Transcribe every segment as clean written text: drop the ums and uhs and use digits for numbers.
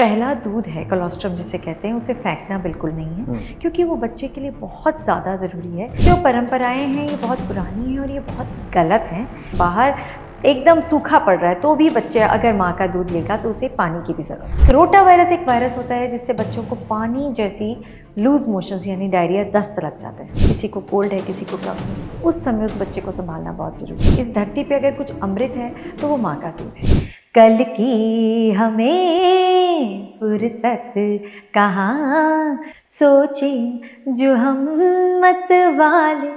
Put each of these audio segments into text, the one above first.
पहला दूध है, कोलोस्ट्रम जिसे कहते हैं, उसे फेंकना बिल्कुल नहीं है क्योंकि वो बच्चे के लिए बहुत ज़्यादा ज़रूरी है। जो परंपराएं हैं ये बहुत पुरानी हैं और ये बहुत गलत हैं। बाहर एकदम सूखा पड़ रहा है तो भी बच्चे अगर माँ का दूध लेगा तो उसे पानी की भी ज़रूरत है। रोटा वायरस एक वायरस होता है जिससे बच्चों को पानी जैसी लूज मोशंस यानी डायरिया, दस्त लग जाता है। किसी को कोल्ड है, किसी को कफ है, उस समय उस बच्चे को संभालना बहुत ज़रूरी है। इस धरती पे अगर कुछ अमृत है तो वो माँ का दूध है। कल की हमें फुर्सत कहाँ, सोचे जो हम मत वाले।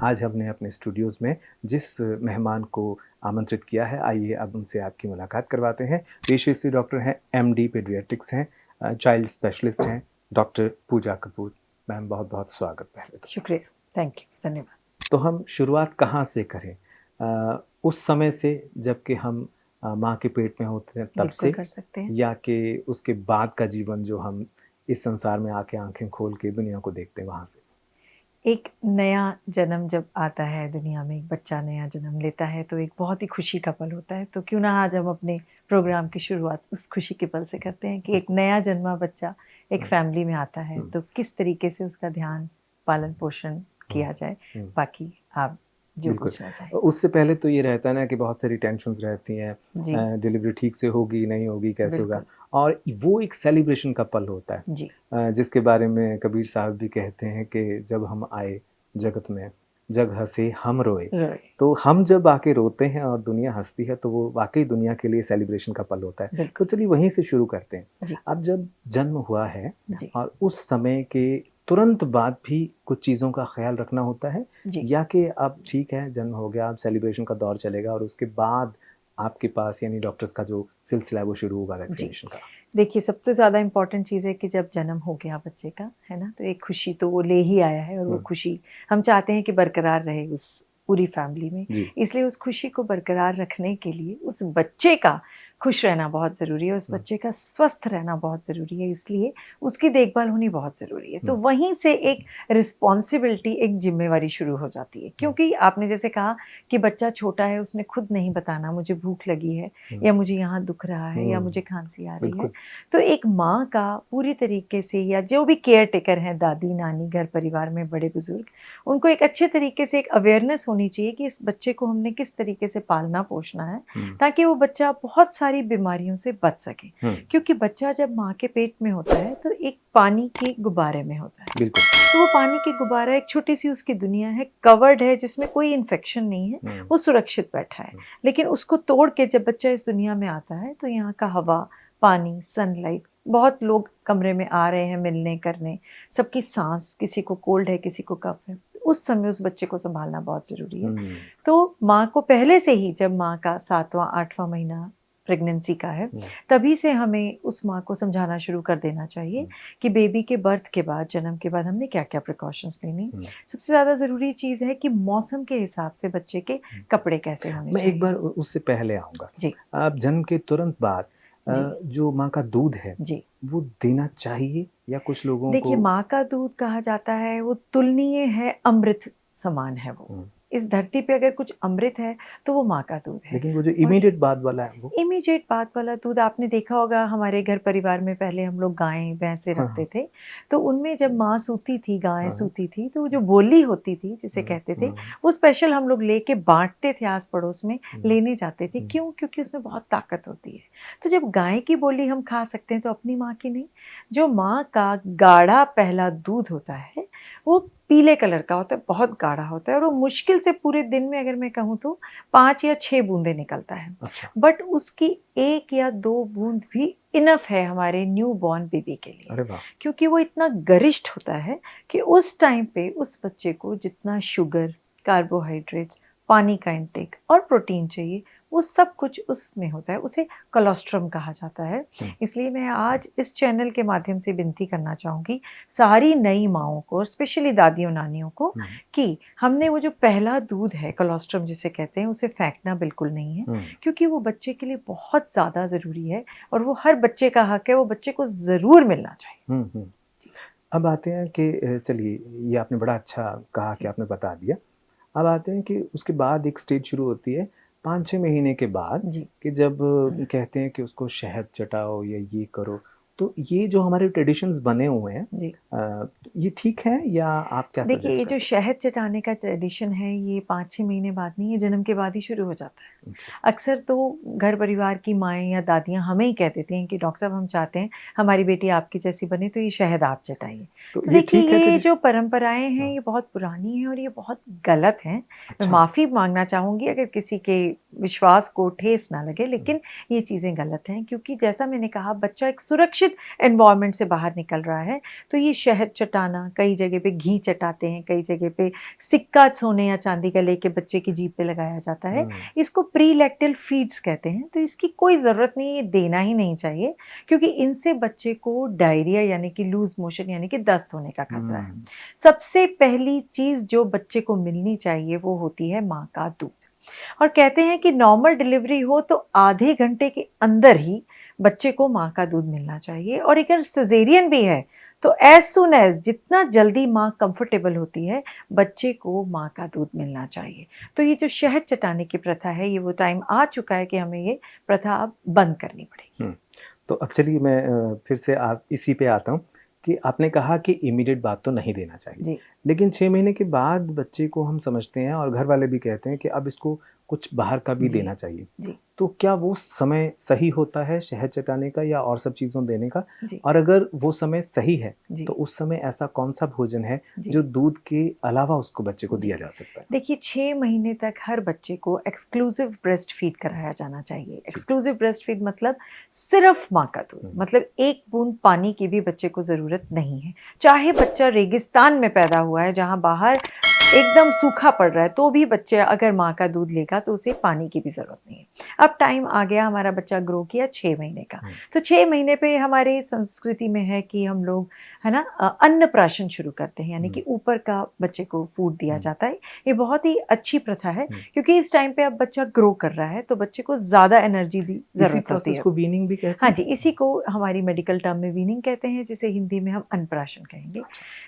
आज हमने अपने स्टूडियोज़ में जिस मेहमान को आमंत्रित किया है, आइए अब उनसे आपकी मुलाकात करवाते हैं। पेशे डॉक्टर हैं, MD पीडियाट्रिक्स हैं, चाइल्ड स्पेशलिस्ट हैं, डॉक्टर पूजा कपूर। मैम बहुत बहुत स्वागत पहले तो। शुक्रिया, थैंक यू, धन्यवाद। तो हम शुरुआत कहाँ से करें? उस समय से जबकि हम माँ के पेट में होते हैं तब से कर सकते हैं, या कि उसके बाद का जीवन जो हम इस संसार में आके आंखें खोल के दुनिया को देखते हैं वहाँ से? एक नया जन्म जब आता है दुनिया में, एक बच्चा नया जन्म लेता है तो एक बहुत ही खुशी का पल होता है। तो क्यों ना आज हम अपने प्रोग्राम की शुरुआत उस खुशी के पल से करते हैं कि एक नया जन्मा बच्चा एक फैमिली में आता है तो किस तरीके से उसका ध्यान, पालन पोषण किया जाए। बाकी आप जो पूछना चाहें। उससे पहले तो ये रहता है ना कि बहुत सारी टेंशन्स रहती हैं, डिलीवरी ठीक से होगी नहीं होगी, कैसे होगा, और वो एक सेलिब्रेशन का पल होता है जी। जिसके बारे में कबीर साहब भी कहते हैं कि जब हम आए जगत में जग हंसे हम रोए। तो हम जब आके रोते हैं और दुनिया हंसती है तो वो वाकई दुनिया के लिए सेलिब्रेशन का पल होता है। तो चलिए वहीं से शुरू करते हैं। अब जब जन्म हुआ है और उस समय के तुरंत बाद भी कुछ चीज़ों का ख्याल रखना होता है या कि अब ठीक है जन्म हो गया, अब सेलिब्रेशन का दौर चलेगा और उसके बाद आपके पास यानी डॉक्टर्स का जो सिलसिला है वो शुरू होगा वैक्सीनेशन का? देखिए, सबसे ज़्यादा इम्पॉर्टेंट चीज़ है कि जब जन्म हो गया बच्चे का, है ना, तो एक खुशी तो वो ले ही आया है और वो खुशी हम चाहते हैं कि बरकरार रहे उस पूरी फैमिली में। इसलिए उस खुशी को बरकरार रखने के लिए उस बच्चे का खुश रहना बहुत ज़रूरी है, उस बच्चे का स्वस्थ रहना बहुत ज़रूरी है, इसलिए उसकी देखभाल होनी बहुत ज़रूरी है। तो वहीं से एक रिस्पॉन्सिबिलिटी, एक जिम्मेवारी शुरू हो जाती है। क्योंकि आपने जैसे कहा कि बच्चा छोटा है, उसने खुद नहीं बताना मुझे भूख लगी है या मुझे यहाँ दुख रहा है या मुझे खांसी आ रही है। तो एक माँ का पूरी तरीके से, या जो भी केयर टेकर हैं, दादी नानी, घर परिवार में बड़े बुजुर्ग, उनको एक अच्छे तरीके से एक अवेयरनेस होनी चाहिए कि इस बच्चे को हमने किस तरीके से पालना पोषना है ताकि वो बच्चा बहुत सारी बीमारियों से बच सके। क्योंकि बच्चा जब माँ के पेट में होता है तो एक पानी के गुब्बारे में होता है। तो वो पानी के गुब्बारा, एक छोटी सी उसकी दुनिया है, कवर्ड है, जिसमें कोई इन्फेक्शन नहीं है, वो सुरक्षित बैठा है। लेकिन उसको तोड़ के जब बच्चा इस दुनिया में आता है तो यहाँ का हवा, पानी, सनलाइट, बहुत लोग कमरे में आ रहे हैं मिलने करने, सबकी सांस, किसी को कोल्ड है, किसी को कफ है, उस समय उस बच्चे को संभालना बहुत ज़रूरी है। तो माँ को पहले से ही, जब माँ का 7वां 8वां महीना प्रेगनेंसी का है, तभी से हमें उस माँ को समझाना शुरू कर देना चाहिए कि बेबी के बर्थ के बाद, जन्म के बाद हमने क्या क्या प्रिकॉशंस लेनी। सबसे ज़्यादा ज़रूरी चीज़ है कि मौसम के हिसाब से बच्चे के कपड़े कैसे होने चाहिए। मैं एक बार उससे पहले आऊँगा जी। आप जन्म के तुरंत बाद जो माँ का दूध है वो देना चाहिए या कुछ लोगों को? देखिए, माँ का दूध कहा जाता है वो तुलनीय है, अमृत समान है। वो इस धरती पे अगर कुछ अमृत है तो वो माँ का दूध है। लेकिन वो जो इमीडिएट बाद वाला है, वो इमीडिएट बाद वाला दूध आपने देखा होगा, हमारे घर परिवार में पहले हम लोग गायें भैंसे रखते थे, तो उनमें जब माँ सूती थी, गायें सूती थी, तो जो बोली होती थी जिसे कहते थे, वो स्पेशल हम लोग लेके बांटते थे, आस पड़ोस में लेने जाते थे। क्यों? क्योंकि उसमें बहुत ताकत होती है। तो जब गाय की बोली हम खा सकते हैं तो अपनी माँ की नहीं। जो माँ का गाढ़ा पहला दूध होता है वो पीले कलर का होता है, बहुत गाढ़ा होता है और वो मुश्किल से पूरे दिन में अगर मैं कहूँ तो 5 या 6 बूंदे निकलता है। बट उसकी 1 या 2 बूंद भी इनफ है हमारे न्यू बॉर्न बेबी के लिए, क्योंकि वो इतना गरिष्ठ होता है कि उस टाइम पे उस बच्चे को जितना शुगर, कार्बोहाइड्रेट्स, पानी का इंटेक और प्रोटीन चाहिए वो सब कुछ उसमें होता है, उसे कोलोस्ट्रम कहा जाता है। इसलिए मैं आज इस चैनल के माध्यम से विनती करना चाहूँगी सारी नई माँओं को, स्पेशली दादियों नानियों को, कि हमने वो जो पहला दूध है कोलोस्ट्रम जिसे कहते हैं, उसे फेंकना बिल्कुल नहीं है, क्योंकि वो बच्चे के लिए बहुत ज़्यादा ज़रूरी है और वो हर बच्चे का हक है, वो बच्चे को ज़रूर मिलना चाहिए। अब आते हैं कि चलिए, ये आपने बड़ा अच्छा कहा कि आपने बता दिया। अब आते हैं कि उसके बाद एक स्टेज शुरू होती है 5-6 महीने के बाद, कि जब कहते हैं कि उसको शहद चटाओ या ये करो, तो ये जो हमारे ट्रेडिशंस बने हुए हैं, ये ठीक है या आप क्या सजेस्ट देखिए, ये करते जो हैं? शहद चटाने का ट्रेडिशन है, ये 5-6 महीने बाद नहीं, ये जन्म के बाद ही शुरू हो जाता है। अक्सर तो घर परिवार की माएँ या दादियाँ हमें ही कह देती हैं कि डॉक्टर साहब हम चाहते हैं हमारी बेटी आपकी जैसी बने, तो ये शहद आप चटाइए। तो देखिए, ये जो परंपराएं हैं ये बहुत पुरानी हैं और ये बहुत गलत हैं। मैं माफ़ी मांगना चाहूँगी अगर किसी के विश्वास को ठेस ना लगे, लेकिन ये चीज़ें गलत हैं, क्योंकि जैसा मैंने कहा, बच्चा एक सुरक्षित एनवायरनमेंट से बाहर निकल रहा है। तो ये शहद चटाना, कई जगह पे घी चटाते हैं, कई जगह पे सिक्का सोने या चांदी का लेके बच्चे की जीभ पे लगाया जाता है। इसको प्रीलैक्टल फीड्स कहते हैं, तो इसकी कोई ज़रूरत नहीं, ये देना ही नहीं चाहिए, क्योंकि इनसे बच्चे को डायरिया यानी कि लूज मोशन यानी कि दस्त होने का खतरा है। सबसे पहली चीज़ जो बच्चे को मिलनी चाहिए वो होती है माँ का दूध। और कहते हैं कि नॉर्मल डिलीवरी हो तो आधे घंटे के अंदर ही बच्चे को माँ का दूध मिलना चाहिए, और अगर सिजेरियन भी है तो एज सुन एज जितना जल्दी माँ कंफर्टेबल होती है, बच्चे को माँ का दूध मिलना चाहिए। तो ये जो शहद चटाने की प्रथा है, ये वो टाइम आ चुका है कि हमें ये प्रथा अब बंद करनी पड़ेगी। तो अब चलिए मैं फिर से इसी पे आता हूँ कि आपने कहा कि इमीडिएट बात तो नहीं देना चाहिए, लेकिन 6 महीने के बाद बच्चे को हम समझते हैं और घर वाले भी कहते हैं कि अब इसको कुछ बाहर का भी देना चाहिए। तो क्या वो समय सही होता है शहद चटाने का या और सब चीज़ों देने का? और अगर वो समय सही है तो उस समय ऐसा कौन सा भोजन है जो दूध के अलावा उसको बच्चे को दिया जा सकता है? देखिए, 6 महीने तक हर बच्चे को एक्सक्लूसिव ब्रेस्ट फीड कराया जाना चाहिए। एक्सक्लूसिव ब्रेस्ट फीड मतलब सिर्फ माँ का दूध, मतलब एक बूंद पानी की भी बच्चे को ज़रूरत नहीं है। चाहे बच्चा रेगिस्तान में पैदा हुआ है, जहाँ बाहर एकदम सूखा पड़ रहा है, तो भी बच्चे अगर माँ का दूध लेगा तो उसे पानी की भी ज़रूरत नहीं है। अब टाइम आ गया, हमारा बच्चा ग्रो किया 6 महीने का, तो 6 महीने पे हमारी संस्कृति में है कि हम लोग, है ना, अन्नप्राशन शुरू करते हैं, यानी कि ऊपर का बच्चे को फूड दिया जाता है। ये बहुत ही अच्छी प्रथा है, क्योंकि इस टाइम पे अब बच्चा ग्रो कर रहा है तो बच्चे को ज़्यादा एनर्जी की ज़रूरत होती है। को वीनिंग भी कहते हैं? हाँ जी, इसी को हमारी मेडिकल टर्म में वीनिंग कहते हैं, जिसे हिंदी में हम अन्नप्राशन कहेंगे।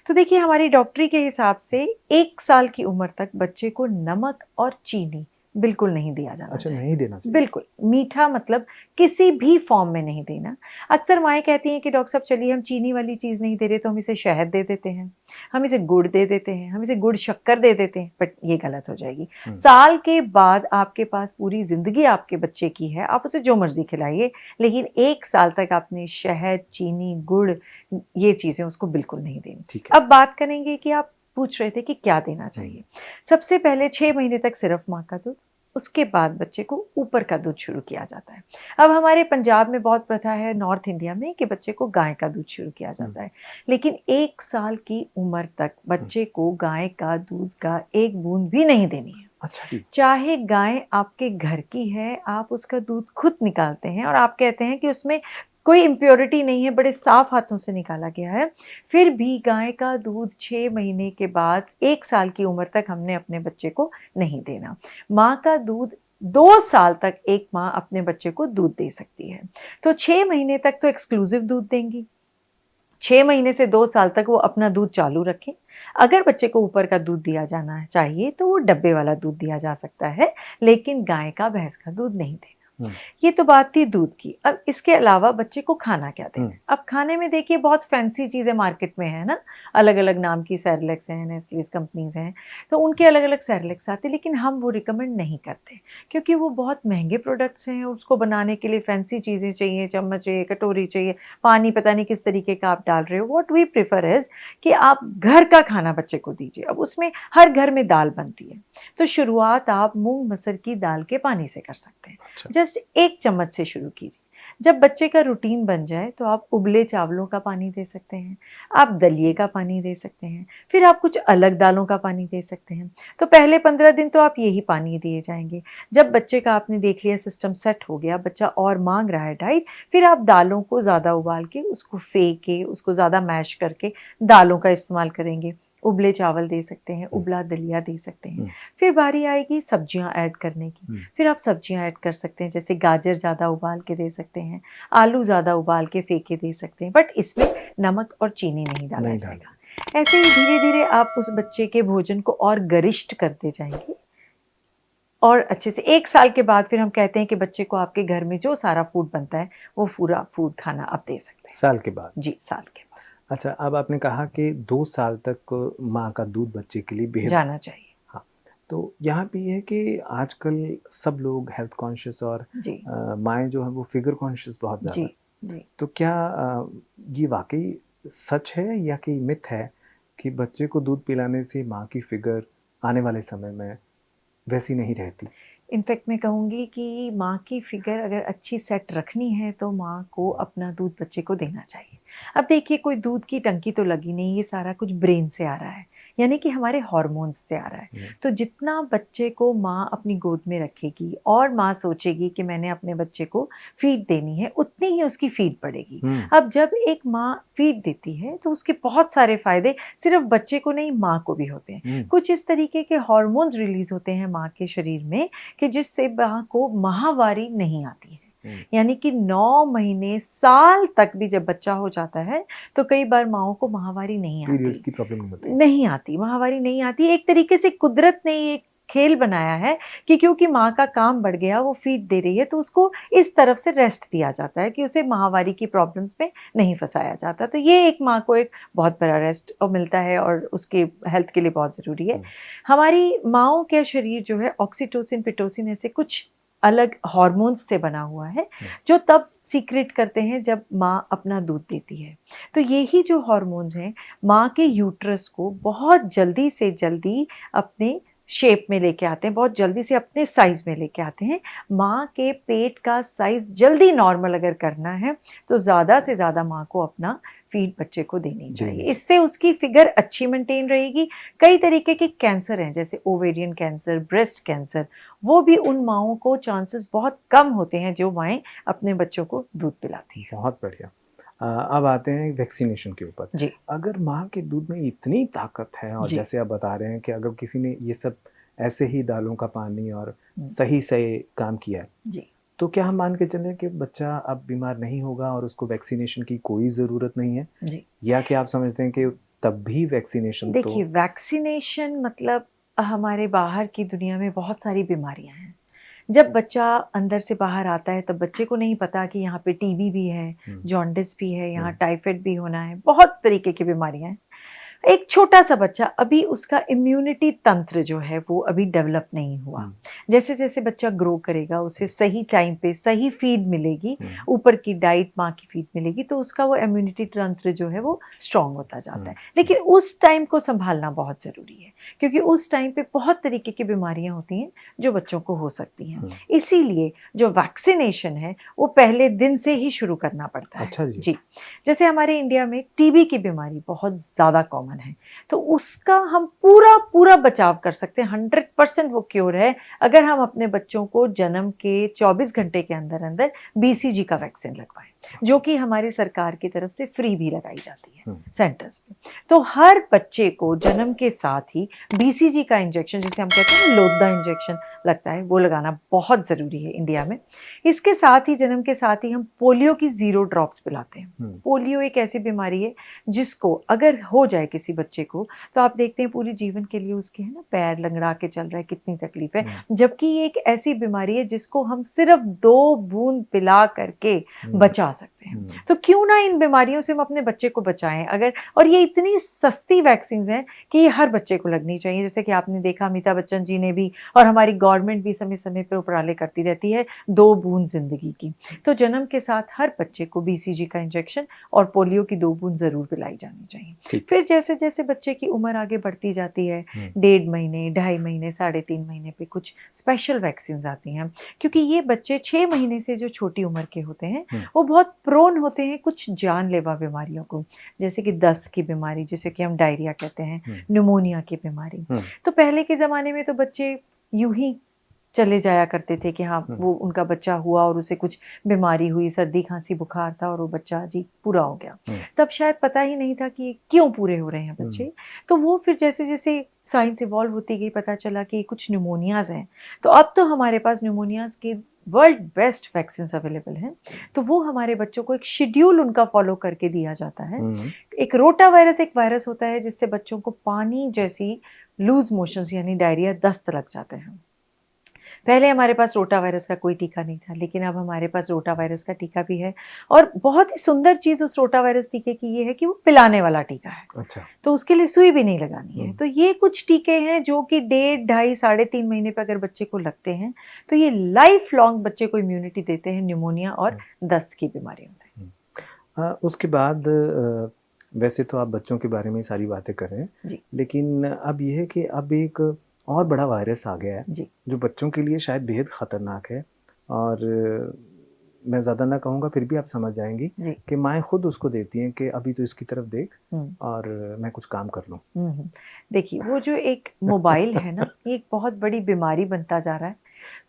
तो देखिए, हमारी डॉक्टरी के हिसाब से 1 साल की उम्र तक बच्चे को नमक और चीनी बिल्कुल नहीं दिया जाना चाहिए। नहीं देना चाहिए। बिल्कुल, मीठा मतलब किसी भी फॉर्म में नहीं देना। अक्सर माएँ कहती हैं कि डॉक्टर साहब चलिए हम चीनी वाली चीज़ नहीं दे रहे तो हम इसे शहद दे देते हैं, हम इसे गुड़ दे देते हैं, हम इसे गुड़ शक्कर दे देते हैं, बट ये गलत हो जाएगी। साल के बाद आपके पास पूरी ज़िंदगी आपके बच्चे की है, आप उसे जो मर्ज़ी खिलाइए, लेकिन 1 साल तक आपने शहद, चीनी, गुड़, ये चीज़ें उसको बिल्कुल नहीं देनी। अब बात करेंगे कि आप पूछ रहे थे कि क्या देना चाहिए। सबसे पहले 6 महीने तक सिर्फ माँ का दूध, उसके बाद बच्चे को ऊपर का दूध शुरू किया जाता है। अब हमारे पंजाब में बहुत प्रथा है, नॉर्थ इंडिया में, कि बच्चे को गाय का दूध शुरू किया जाता है, लेकिन 1 साल की उम्र तक बच्चे को गाय का दूध का 1 बूंद भी नहीं देनी है। अच्छा जी। चाहे गाय आपके घर की है, आप उसका दूध खुद निकालते हैं और आप कहते हैं कि उसमें कोई इम्प्योरिटी नहीं है, बड़े साफ हाथों से निकाला गया है, फिर भी गाय का दूध 6 महीने के बाद 1 साल की उम्र तक हमने अपने बच्चे को नहीं देना। माँ का दूध 2 साल तक एक माँ अपने बच्चे को दूध दे सकती है। तो 6 महीने तक तो एक्सक्लूसिव दूध देंगी, 6 महीने से 2 साल तक वो अपना दूध चालू रखें। अगर बच्चे को ऊपर का दूध दिया जाना चाहिए तो वो डब्बे वाला दूध दिया जा सकता है, लेकिन गाय का, भैंस का दूध नहीं देना। ये तो बात थी दूध की। अब इसके अलावा बच्चे को खाना क्या दें? अब खाने में देखिए बहुत फैंसी चीज़ें मार्केट में है ना, अलग अलग नाम की सेरेलैक्स हैं, नेस्ले कंपनीज हैं, तो उनके अलग अलग सेरेलैक्स आते हैं, लेकिन हम वो रिकमेंड नहीं करते, क्योंकि वो बहुत महंगे प्रोडक्ट्स हैं। उसको बनाने के लिए फैंसी चीज़ें चाहिए, चम्मच चाहिए, कटोरी चाहिए, पानी पता नहीं किस तरीके का आप डाल रहे हो। व्हाट वी प्रेफर इज कि आप घर का खाना बच्चे को दीजिए। अब उसमें हर घर में दाल बनती है, तो शुरुआत आप मूंग मसर की दाल के पानी से कर सकते हैं। जस्ट 1 चम्मच से शुरू कीजिए। जब बच्चे का रूटीन बन जाए तो आप उबले चावलों का पानी दे सकते हैं, आप दलिए का पानी दे सकते हैं, फिर आप कुछ अलग दालों का पानी दे सकते हैं। तो पहले 15 दिन तो आप यही पानी दिए जाएंगे। जब बच्चे का आपने देख लिया सिस्टम सेट हो गया, बच्चा और मांग रहा है डाइट, फिर आप दालों को ज़्यादा उबाल के, उसको फेंक के, उसको ज़्यादा मैश करके दालों का इस्तेमाल करेंगे। उबले चावल दे सकते हैं, उबला दलिया दे सकते हैं। फिर बारी आएगी सब्जियां ऐड करने की, फिर आप सब्जियां ऐड कर सकते हैं, जैसे गाजर ज़्यादा उबाल के दे सकते हैं, आलू ज़्यादा उबाल के फेंक के दे सकते हैं, बट इसमें नमक और चीनी नहीं डाला जाएगा। ऐसे ही धीरे धीरे आप उस बच्चे के भोजन को और गरिष्ठ करते जाएंगे और अच्छे से 1 साल के बाद फिर हम कहते हैं कि बच्चे को आपके घर में जो सारा फूड बनता है वो पूरा फूड खाना आप दे सकते हैं। साल के बाद? जी, साल के बाद। अच्छा, अब आपने कहा कि 2 साल तक माँ का दूध बच्चे के लिए बेहद जाना चाहिए। हाँ, तो यहाँ पे ये है कि आजकल सब लोग हेल्थ कॉन्शियस और माएँ जो हैं वो फिगर कॉन्शियस बहुत ज़्यादा। जी। तो क्या ये वाकई सच है या कि मिथ है कि बच्चे को दूध पिलाने से माँ की फिगर आने वाले समय में वैसी नहीं रहती? इनफैक्ट मैं कहूँगी कि माँ की फिगर अगर अच्छी सेट रखनी है तो माँ को अपना दूध बच्चे को देना चाहिए। अब देखिए, कोई दूध की टंकी तो लगी नहीं, ये सारा कुछ ब्रेन से आ रहा है, यानी कि हमारे हार्मोन्स से आ रहा है। तो जितना बच्चे को माँ अपनी गोद में रखेगी और माँ सोचेगी कि मैंने अपने बच्चे को फीड देनी है, उतनी ही उसकी फीड पड़ेगी। अब जब एक माँ फीड देती है तो उसके बहुत सारे फायदे सिर्फ बच्चे को नहीं, माँ को भी होते हैं। कुछ इस तरीके के हार्मोन्स रिलीज होते हैं माँ के शरीर में कि जिससे माँ को माहवारी नहीं आती है। यानी कि 9 महीने, साल तक भी जब बच्चा हो जाता है तो कई बार माँओं को माहवारी नहीं आती। पीरियड्स की प्रॉब्लम नहीं आती, माहवारी नहीं आती। एक तरीके से कुदरत ने एक खेल बनाया है कि क्योंकि माँ का काम बढ़ गया, वो फीड दे रही है, तो उसको इस तरफ से रेस्ट दिया जाता है कि उसे माहवारी की प्रॉब्लम्स में नहीं फंसाया जाता। तो ये एक माँ को एक बहुत बड़ा रेस्ट मिलता है और उसके हेल्थ के लिए बहुत ज़रूरी है। हमारी माँओं का शरीर जो है ऑक्सीटोसिन, पिटोसिन ऐसे कुछ अलग हार्मोन्स से बना हुआ है जो तब सीक्रेट करते हैं जब माँ अपना दूध देती है। तो यही जो हार्मोन्स हैं माँ के यूट्रस को बहुत जल्दी से जल्दी अपने शेप में लेके आते हैं, बहुत जल्दी से अपने साइज में लेके आते हैं। माँ के पेट का साइज जल्दी नॉर्मल अगर करना है तो ज़्यादा से ज़्यादा माँ को अपना फीड बच्चे को देनी चाहिए। इससे उसकी फिगर अच्छी मेंटेन रहेगी। कई तरीके के कैंसर हैं, जैसे ओवेरियन कैंसर, ब्रेस्ट कैंसर, वो भी उन माँओं को चांसेस बहुत कम होते हैं जो माएँ अपने बच्चों को दूध पिलाती हैं। बहुत बढ़िया। अब आते हैं वैक्सीनेशन के ऊपर। जी। अगर माँ के दूध में इतनी ताकत है और जैसे आप बता रहे हैं कि अगर किसी ने ये सब ऐसे ही दालों का पानी और सही से काम किया जी, तो क्या हम मान के चलें कि बच्चा अब बीमार नहीं होगा और उसको वैक्सीनेशन की कोई ज़रूरत नहीं है? जी। या कि आप समझते हैं कि तब भी वैक्सीनेशन? देखिए, वैक्सीनेशन मतलब हमारे बाहर की दुनिया में बहुत सारी बीमारियां हैं। जब बच्चा अंदर से बाहर आता है तब बच्चे को नहीं पता कि यहाँ पे टीबी भी है, जॉन्डिस भी है, यहाँ टाइफाइड भी होना है, बहुत तरीके की बीमारियां हैं। एक छोटा सा बच्चा, अभी उसका इम्यूनिटी तंत्र जो है वो अभी डेवलप नहीं हुआ। जैसे जैसे बच्चा ग्रो करेगा, उसे सही टाइम पे सही फीड मिलेगी, ऊपर की डाइट, माँ की फीड मिलेगी, तो उसका वो इम्यूनिटी तंत्र जो है वो स्ट्रांग होता जाता है। लेकिन उस टाइम को संभालना बहुत ज़रूरी है, क्योंकि उस टाइम पे बहुत तरीके की बीमारियां होती हैं जो बच्चों को हो सकती हैं। इसीलिए जो वैक्सीनेशन है वो पहले दिन से ही शुरू करना पड़ता है। अच्छा जी, जैसे हमारे इंडिया में टीबी की बीमारी बहुत ज़्यादा कॉमन है, तो उसका हम पूरा बचाव कर सकते हैं। 100% वो क्योर है अगर हम अपने बच्चों को जन्म के 24 घंटे के अंदर अंदर BCG का वैक्सीन लगवाएं, जो कि हमारी सरकार की तरफ से फ्री भी लगाई जाती है सेंटर्स में। तो हर बच्चे को जन्म के साथ ही BCG का इंजेक्शन, जिसे हम कहते हैं लोद्दा इंजेक्शन लगता है, वो लगाना बहुत ज़रूरी है इंडिया में। इसके साथ ही जन्म के साथ ही हम पोलियो की 0 ड्रॉप्स पिलाते हैं। पोलियो एक ऐसी बीमारी है जिसको अगर हो जाए किसी बच्चे को तो आप देखते हैं पूरी जीवन के लिए उसके है ना पैर लंगड़ा के चल रहा है, कितनी तकलीफ है। जबकि ये एक ऐसी बीमारी है जिसको हम सिर्फ 2 बूंद पिला करके बचा सकते हैं। सकते हैं। तो क्यों ना इन बीमारियों से हम अपने बच्चे को बचाएं। अगर, और ये इतनी सस्ती वैक्सीन हैं कि ये हर बच्चे को लगनी चाहिए। जैसे कि आपने देखा अमिताभ बच्चन जी ने भी, और हमारी गवर्नमेंट भी समय समय पर उपराले करती रहती है, 2 बूंद जिंदगी की। तो जन्म के साथ हर बच्चे को BCG का इंजेक्शन और पोलियो की 2 बूंद जरूर पिलाई जानी चाहिए। फिर जैसे जैसे बच्चे की उम्र आगे बढ़ती जाती है, 1.5 महीने, 2.5 महीने, 3.5 महीने पे कुछ स्पेशल वैक्सीन आती हैं, क्योंकि ये बच्चे 6 महीने से जो छोटी उम्र के होते हैं वो बहुत प्रोन होते हैं कुछ जानलेवा बीमारियों को, जैसे कि दस्त की बीमारी, जिसे कि हम डायरिया कहते हैं, न्यूमोनिया की बीमारी। तो पहले के ज़माने में तो बच्चे यूं ही चले जाया करते थे कि हाँ वो उनका बच्चा हुआ और उसे कुछ बीमारी हुई, सर्दी खांसी बुखार था और वो बच्चा जी पूरा हो गया। तब शायद पता ही नहीं था कि क्यों पूरे हो रहे हैं बच्चे। तो वो फिर जैसे जैसे साइंस इवॉल्व होती गई, पता चला कि कुछ न्यूमोनियाज हैं। तो अब तो हमारे पास न्यूमोनियाज के वर्ल्ड बेस्ट वैक्सीन अवेलेबल हैं। तो वो हमारे बच्चों को एक शेड्यूल उनका फॉलो करके दिया जाता है। एक रोटा वायरस एक वायरस होता है जिससे बच्चों को पानी जैसी लूज मोशंस यानी डायरिया, दस्त लग जाते हैं। पहले हमारे पास रोटा वायरस का कोई टीका नहीं था, लेकिन अब हमारे पास रोटा वायरस का टीका भी है। और बहुत ही सुंदर चीज़ उस रोटा वायरस टीके की ये है कि वो पिलाने वाला टीका है। अच्छा। तो उसके लिए सुई भी नहीं लगानी है। तो ये कुछ टीके हैं जो कि 1.5, 2.5, 3.5 महीने पर अगर बच्चे को लगते हैं तो ये लाइफ लॉन्ग बच्चे को इम्यूनिटी देते हैं न्यूमोनिया और दस्त की बीमारियों से। उसके बाद वैसे तो आप बच्चों के बारे में सारी बातें कर रहे हैं, लेकिन अब ये है कि अब एक और बड़ा वायरस आ गया है जो बच्चों के लिए शायद बेहद ख़तरनाक है। और मैं ज़्यादा ना कहूँगा, फिर भी आप समझ जाएंगी कि माएँ खुद उसको देती हैं कि अभी तो इसकी तरफ देख और मैं कुछ काम कर लूँ। देखिए, वो जो एक मोबाइल है ना, एक बहुत बड़ी बीमारी बनता जा रहा है,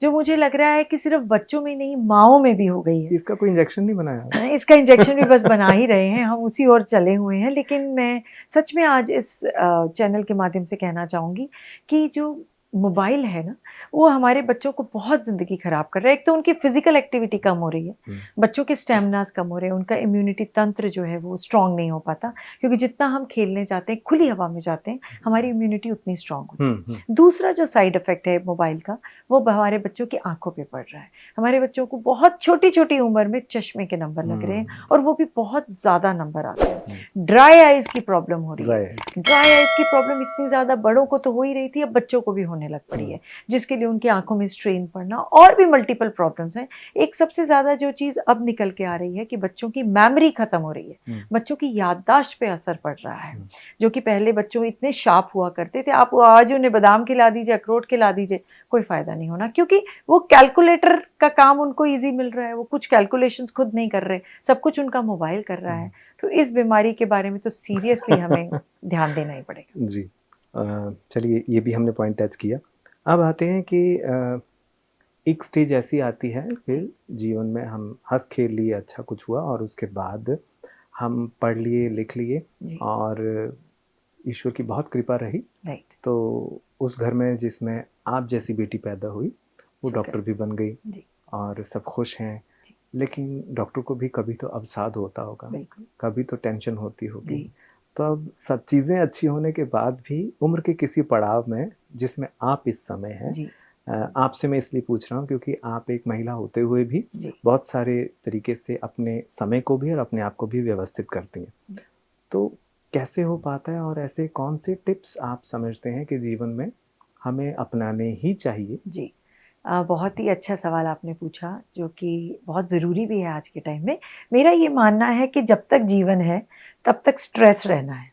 जो मुझे लग रहा है कि सिर्फ बच्चों में नहीं, माओं में भी हो गई है। इसका कोई इंजेक्शन नहीं बनाया? इसका इंजेक्शन भी बस बना ही रहे हैं, हम उसी ओर चले हुए हैं। लेकिन मैं सच में आज इस चैनल के माध्यम से कहना चाहूँगी कि जो मोबाइल है ना, वो हमारे बच्चों को बहुत ज़िंदगी ख़राब कर रहा है। एक तो उनकी फ़िज़िकल एक्टिविटी कम हो रही है, बच्चों के स्टेमिनास कम हो रहे हैं, उनका इम्यूनिटी तंत्र जो है वो स्ट्रॉन्ग नहीं हो पाता, क्योंकि जितना हम खेलने जाते हैं, खुली हवा में जाते हैं, हमारी इम्यूनिटी उतनी स्ट्रॉन्ग होती है। दूसरा जो साइड इफ़ेक्ट है मोबाइल का, वो हमारे बच्चों की आँखों पर पड़ रहा है। हमारे बच्चों को बहुत छोटी छोटी उम्र में चश्मे के नंबर लग रहे हैं, और वो भी बहुत ज़्यादा नंबर आते हैं। ड्राई आइज़ की प्रॉब्लम हो रही है। ड्राई आइज़ की प्रॉब्लम इतनी ज़्यादा बड़ों को तो हो ही रही थी, अब बच्चों को भी होने लग पड़ी है, जिसके लिए उनकी आंखों में स्ट्रेन पड़ना, और भी मल्टीपल प्रॉब्लम्स हैं। एक सबसे ज्यादा जो चीज अब निकल के आ रही है कि बच्चों की मेमोरी खत्म हो रही है, बच्चों की याददाश्त पे असर पड़ रहा है। जो कि पहले बच्चों इतने शार्प हुआ करते थे, आप आज उन्हें बादाम खिला दीजिए, अखरोट खिला दीजिए, कोई फायदा नहीं होना, क्योंकि वो कैलकुलेटर का काम उनको ईजी मिल रहा है। वो कुछ कैलकुलेशंस खुद नहीं कर रहे, सब कुछ उनका मोबाइल कर रहा है। तो इस बीमारी के बारे में तो सीरियसली हमें ध्यान देना ही पड़ेगा। जी, चलिए, ये भी हमने पॉइंट टच किया। अब आते हैं कि एक स्टेज ऐसी आती है फिर जीवन में, हम हंस खेल लिए, अच्छा कुछ हुआ, और उसके बाद हम पढ़ लिए, लिख लिए, और ईश्वर की बहुत कृपा रही, तो उस घर में जिसमें आप जैसी बेटी पैदा हुई, वो डॉक्टर भी बन गई और सब खुश हैं। लेकिन डॉक्टर को भी कभी तो अवसाद होता होगा, कभी तो टेंशन होती होगी। तो अब सब चीज़ें अच्छी होने के बाद भी उम्र के किसी पड़ाव में जिसमें आप इस समय हैं, आपसे मैं इसलिए पूछ रहा हूँ क्योंकि आप एक महिला होते हुए भी बहुत सारे तरीके से अपने समय को भी और अपने आप को भी व्यवस्थित करती हैं। तो कैसे हो पाता है, और ऐसे कौन से टिप्स आप समझते हैं कि जीवन में हमें अपनाने ही चाहिए? जी, बहुत ही अच्छा सवाल आपने पूछा, जो कि बहुत ज़रूरी भी है आज के टाइम में। मेरा ये मानना है कि जब तक जीवन है तब तक स्ट्रेस रहना है।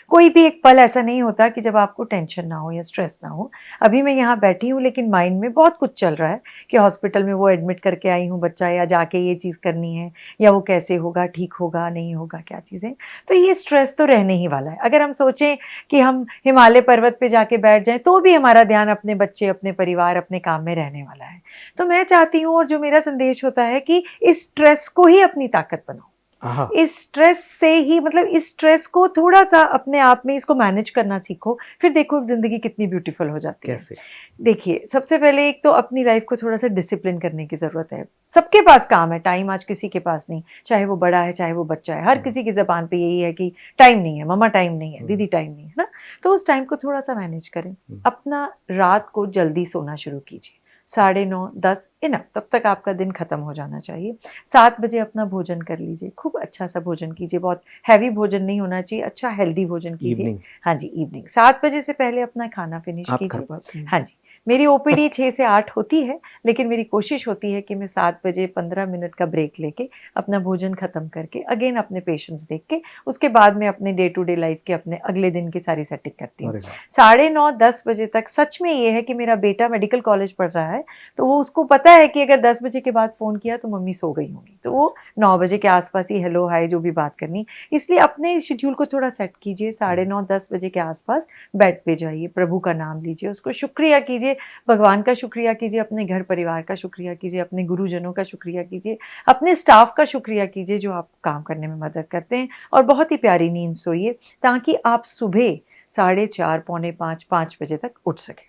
कोई भी एक पल ऐसा नहीं होता कि जब आपको टेंशन ना हो या स्ट्रेस ना हो। अभी मैं यहाँ बैठी हूँ, लेकिन माइंड में बहुत कुछ चल रहा है कि हॉस्पिटल में वो एडमिट करके आई हूँ बच्चा, या जाके ये चीज़ करनी है, या वो कैसे होगा, ठीक होगा नहीं होगा, क्या चीज़ें। तो ये स्ट्रेस तो रहने ही वाला है। अगर हम सोचें कि हम हिमालय पर्वत पे जाके बैठ जाएं, तो भी हमारा ध्यान अपने बच्चे, अपने परिवार, अपने काम में रहने वाला है। तो मैं चाहती हूँ, और जो मेरा संदेश होता है, कि इस स्ट्रेस को ही अपनी ताकत बनाओ। इस स्ट्रेस से ही, मतलब इस स्ट्रेस को थोड़ा सा अपने आप में इसको मैनेज करना सीखो, फिर देखो जिंदगी कितनी ब्यूटीफुल हो जाती है। कैसे? देखिए, सबसे पहले एक तो अपनी लाइफ को थोड़ा सा डिसिप्लिन करने की जरूरत है। सबके पास काम है, टाइम आज किसी के पास नहीं, चाहे वो बड़ा है चाहे वो बच्चा है। हर किसी की जबान पे यही है कि टाइम नहीं है, मम्मा टाइम नहीं है, दीदी टाइम नहीं है ना। तो उस टाइम को थोड़ा सा मैनेज करें। अपना रात को जल्दी सोना शुरू कीजिए, 9:30, 10 इनफ, तब तक आपका दिन खत्म हो जाना चाहिए। 7 बजे अपना भोजन कर लीजिए, खूब अच्छा सा भोजन कीजिए, बहुत हैवी भोजन नहीं होना चाहिए, अच्छा हेल्दी भोजन कीजिए। हाँ जी, इवनिंग 7 बजे से पहले अपना खाना फिनिश कीजिए। हाँ जी, मेरी ओपीडी 6 से 8 होती है, लेकिन मेरी कोशिश होती है कि मैं 7 बजे 15 मिनट का ब्रेक लेके अपना भोजन खत्म करके अगेन अपने पेशेंट्स देख के उसके बाद में अपने डे टू डे लाइफ के अपने अगले दिन की सारी सेटिंग करती हूँ। 9:30 10 बजे तक सच में ये है कि मेरा बेटा मेडिकल कॉलेज पढ़ रहा है, तो वो उसको पता है कि अगर 10 बजे के बाद फ़ोन किया तो मम्मी सो गई होंगी, तो वो 9 बजे के आसपास ही हेलो हाय जो भी बात करनी, इसलिए अपने शेड्यूल को थोड़ा सेट कीजिए। 9:30 10 बजे के आसपास बेड पे जाइए, प्रभु का नाम लीजिए, उसको शुक्रिया कीजिए, भगवान का शुक्रिया कीजिए, अपने घर परिवार का शुक्रिया कीजिए, अपने गुरुजनों का शुक्रिया कीजिए, अपने स्टाफ का शुक्रिया कीजिए जो आप काम करने में मदद करते हैं, और बहुत ही प्यारी नींद सोइए ताकि आप सुबह 4:30 पौने 5 बजे तक उठ सकें।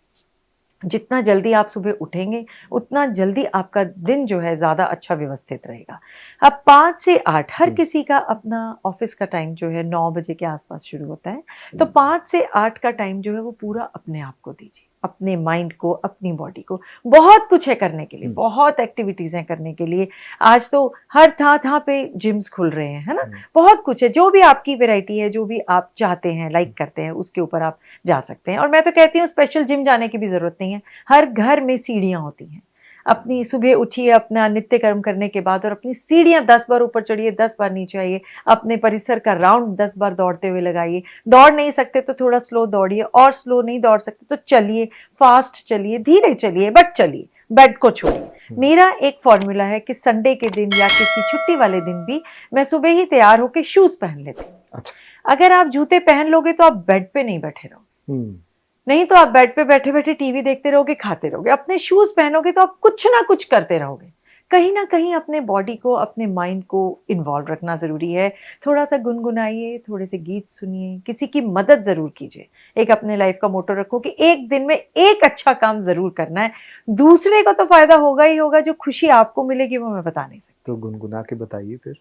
जितना जल्दी आप सुबह उठेंगे उतना जल्दी आपका दिन जो है ज़्यादा अच्छा व्यवस्थित रहेगा। अब 5 से 8 हर किसी का अपना ऑफिस का टाइम जो है 9 बजे के आसपास शुरू होता है, तो 5 से 8 का टाइम जो है वो पूरा अपने आप को दीजिए, अपने माइंड को, अपनी बॉडी को। बहुत कुछ है करने के लिए, बहुत एक्टिविटीज़ हैं करने के लिए। आज तो हर था पे जिम्स खुल रहे हैं, है ना? बहुत कुछ है, जो भी आपकी वैरायटी है, जो भी आप चाहते हैं, लाइक करते हैं, उसके ऊपर आप जा सकते हैं। और मैं तो कहती हूँ स्पेशल जिम जाने की भी ज़रूरत नहीं है, हर घर में सीढ़ियाँ होती हैं। अपनी सुबह उठिए अपना नित्य कर्म करने के बाद और अपनी सीढ़ियाँ 10 बार ऊपर चढ़िए, 10 बार नीचे आइए, अपने परिसर का राउंड 10 बार दौड़ते हुए लगाइए। दौड़ नहीं सकते तो थोड़ा स्लो दौड़िए, और स्लो नहीं दौड़ सकते तो चलिए, फास्ट चलिए, धीरे चलिए, बट चलिए, बेड को छोड़िए। मेरा एक फॉर्मूला है कि संडे के दिन या किसी छुट्टी वाले दिन भी मैं सुबह ही तैयार होकर शूज पहन लेती हूँ। अच्छा। अगर आप जूते पहन लोगे तो आप बेड पे नहीं बैठे रहोगे, नहीं तो आप बेड पे बैठे बैठे टीवी देखते रहोगे, खाते रहोगे। अपने शूज पहनोगे तो आप कुछ ना कुछ करते रहोगे। कहीं ना कहीं अपने बॉडी को, अपने माइंड को इन्वॉल्व रखना ज़रूरी है। थोड़ा सा गुनगुनाइए, थोड़े से गीत सुनिए, किसी की मदद ज़रूर कीजिए। एक अपने लाइफ का मोटो रखो कि एक दिन में एक अच्छा काम ज़रूर करना है, दूसरे को तो फायदा होगा ही होगा, जो खुशी आपको मिलेगी वो मैं बता नहीं सकती। तो गुनगुना के बताइए फिर।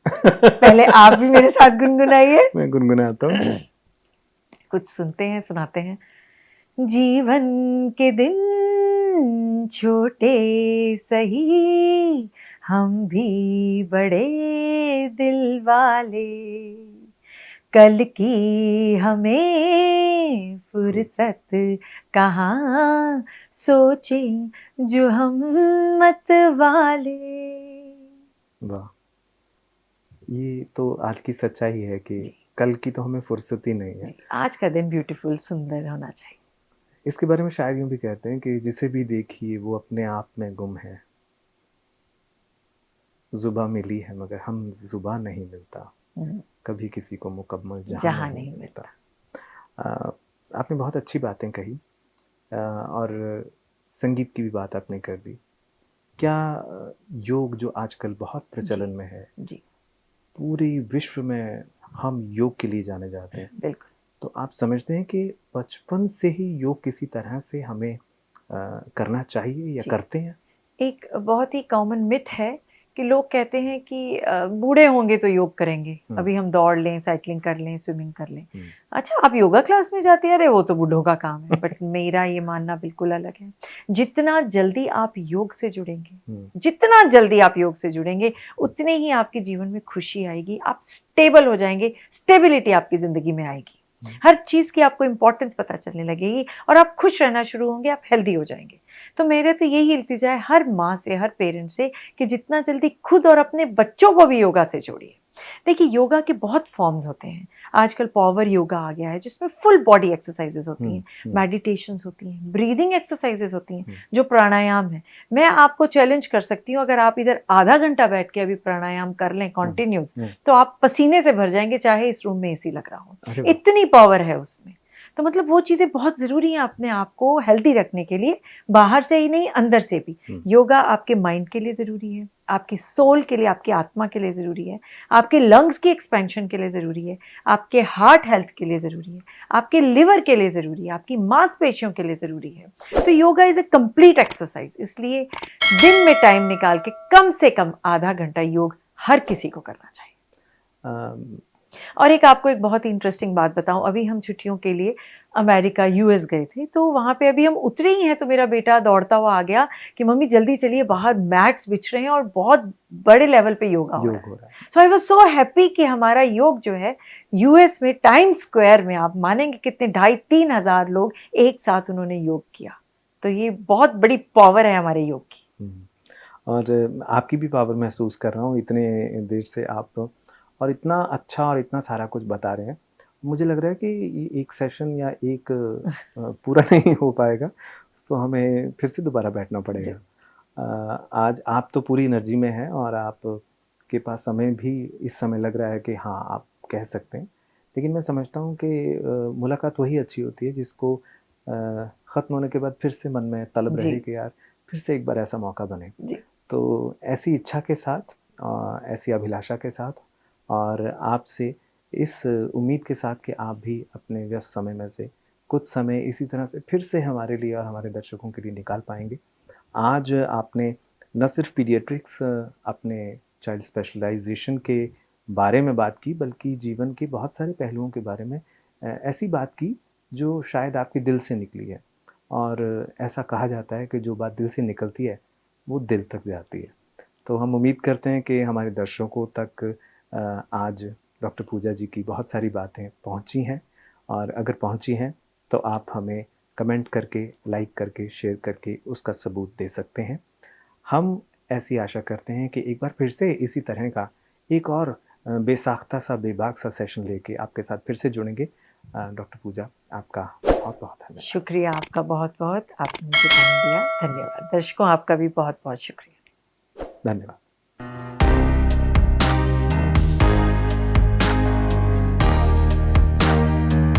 पहले आप भी मेरे साथ गुनगुनाइए। मैं गुनगुनाता हूँ। कुछ सुनते हैं, सुनाते हैं। जीवन के दिन छोटे सही, हम भी बड़े दिल वाले, कल की हमें फुर्सत कहाँ, सोचें जो हम मत वाले। वाह, ये तो आज की सच्चाई है कि कल की तो हमें फुर्सत ही नहीं है। आज का दिन ब्यूटीफुल, सुंदर होना चाहिए। इसके बारे में शायद यूं भी कहते हैं कि जिसे भी देखिए वो अपने आप में गुम है, जुबां मिली है मगर हम जुबां नहीं मिलता, कभी किसी को मुकम्मल जहां नहीं मिलता। आपने बहुत अच्छी बातें कही और संगीत की भी बात आपने कर दी। क्या योग जो आजकल बहुत प्रचलन में है, जी, पूरी विश्व में हम योग के लिए जाने जाते हैं, बिल्कुल, तो आप समझते हैं कि बचपन से ही योग किसी तरह से हमें करना चाहिए या करते हैं? एक बहुत ही कॉमन मिथ है कि लोग कहते हैं कि बूढ़े होंगे तो योग करेंगे, अभी हम दौड़ लें, साइकिलिंग कर लें, स्विमिंग कर लें। अच्छा, आप योगा क्लास में जाते हैं, अरे वो तो बूढ़ों का काम है। बट मेरा ये मानना बिल्कुल अलग है। जितना जल्दी आप योग से जुड़ेंगे, जितना जल्दी आप योग से जुड़ेंगे, उतने ही आपके जीवन में खुशी आएगी, आप स्टेबल हो जाएंगे, स्टेबिलिटी आपकी जिंदगी में आएगी, हर चीज की आपको इंपॉर्टेंस पता चलने लगेगी और आप खुश रहना शुरू होंगे, आप हेल्दी हो जाएंगे। तो मेरे तो यही इल्तिजा है हर माँ से, हर पेरेंट से कि जितना जल्दी खुद और अपने बच्चों को भी योगा से जोड़िए। देखिए, योगा के बहुत फॉर्म्स होते हैं। आजकल पावर योगा आ गया है जिसमें फुल बॉडी एक्सरसाइजेस होती हैं, मेडिटेशंस होती हैं, ब्रीदिंग एक्सरसाइजेस होती हैं, जो प्राणायाम है। मैं आपको चैलेंज कर सकती हूँ, अगर आप इधर आधा घंटा बैठ के अभी प्राणायाम कर लें कॉन्टिन्यूस, तो आप पसीने से भर जाएंगे, चाहे इस रूम में एसी लग रहा हो, इतनी पावर है उसमें। तो मतलब वो चीज़ें बहुत ज़रूरी हैं अपने आप को हेल्दी रखने के लिए, बाहर से ही नहीं, अंदर से भी। योगा आपके माइंड के लिए ज़रूरी है, आपकी सोल के लिए, आपकी आत्मा के लिए ज़रूरी है, आपके लंग्स की एक्सपेंशन के लिए ज़रूरी है, आपके हार्ट हेल्थ के लिए ज़रूरी है, आपके लिवर के लिए ज़रूरी है, आपकी मांसपेशियों के लिए ज़रूरी है। तो yoga is a complete exercise, इसलिए दिन में टाइम निकाल के कम से कम आधा घंटा योग हर किसी को करना चाहिए। और एक आपको एक बहुत ही इंटरेस्टिंग बात बताऊं, अभी हम छुट्टियों के लिए अमेरिका यूएस गए थे, तो वहाँ पे अभी हम उतरे ही हैं तो मेरा बेटा दौड़ता हुआ आ गया कि मम्मी जल्दी चलिए, बाहर मैट्स बिछ रहे हैं और बहुत बड़े लेवल पे योगा हो रहा है। सो आई वाज सो हैप्पी कि हमारा योग जो है यूएस में टाइम्स स्क्वायर में, आप मानेंगे कितने 2,500-3 हजार लोग एक साथ उन्होंने योग किया। तो ये बहुत बड़ी पावर है हमारे योग की। और आपकी भी पावर महसूस कर रहा हूँ, इतने देर से आप और इतना अच्छा और इतना सारा कुछ बता रहे हैं। मुझे लग रहा है कि एक सेशन या एक पूरा नहीं हो पाएगा, सो हमें फिर से दोबारा बैठना पड़ेगा। आज आप तो पूरी एनर्जी में हैं और आपके पास समय भी इस समय लग रहा है कि हाँ आप कह सकते हैं, लेकिन मैं समझता हूँ कि मुलाकात वही अच्छी होती है जिसको ख़त्म होने के बाद फिर से मन में तलब रहे कि यार फिर से एक बार ऐसा मौका बने। तो ऐसी इच्छा के साथ, ऐसी अभिलाषा के साथ और आपसे इस उम्मीद के साथ कि आप भी अपने व्यस्त समय में से कुछ समय इसी तरह से फिर से हमारे लिए और हमारे दर्शकों के लिए निकाल पाएंगे। आज आपने न सिर्फ पीडियाट्रिक्स, अपने चाइल्ड स्पेशलाइजेशन के बारे में बात की, बल्कि जीवन के बहुत सारे पहलुओं के बारे में ऐसी बात की जो शायद आपके दिल से निकली है। और ऐसा कहा जाता है कि जो बात दिल से निकलती है वो दिल तक जाती है। तो हम उम्मीद करते हैं कि हमारे दर्शकों तक आज डॉक्टर पूजा जी की बहुत सारी बातें पहुंची हैं, और अगर पहुंची हैं तो आप हमें कमेंट करके, लाइक करके, शेयर करके उसका सबूत दे सकते हैं। हम ऐसी आशा करते हैं कि एक बार फिर से इसी तरह का एक और बेसाख्ता सा, बेबाक सा सेशन लेके आपके साथ फिर से जुड़ेंगे। डॉक्टर पूजा, आपका बहुत बहुत धन्यवाद। शुक्रिया आपका बहुत बहुत, आपने मुझे टाइम दिया, धन्यवाद। दर्शकों आपका भी बहुत बहुत शुक्रिया। धन्यवाद।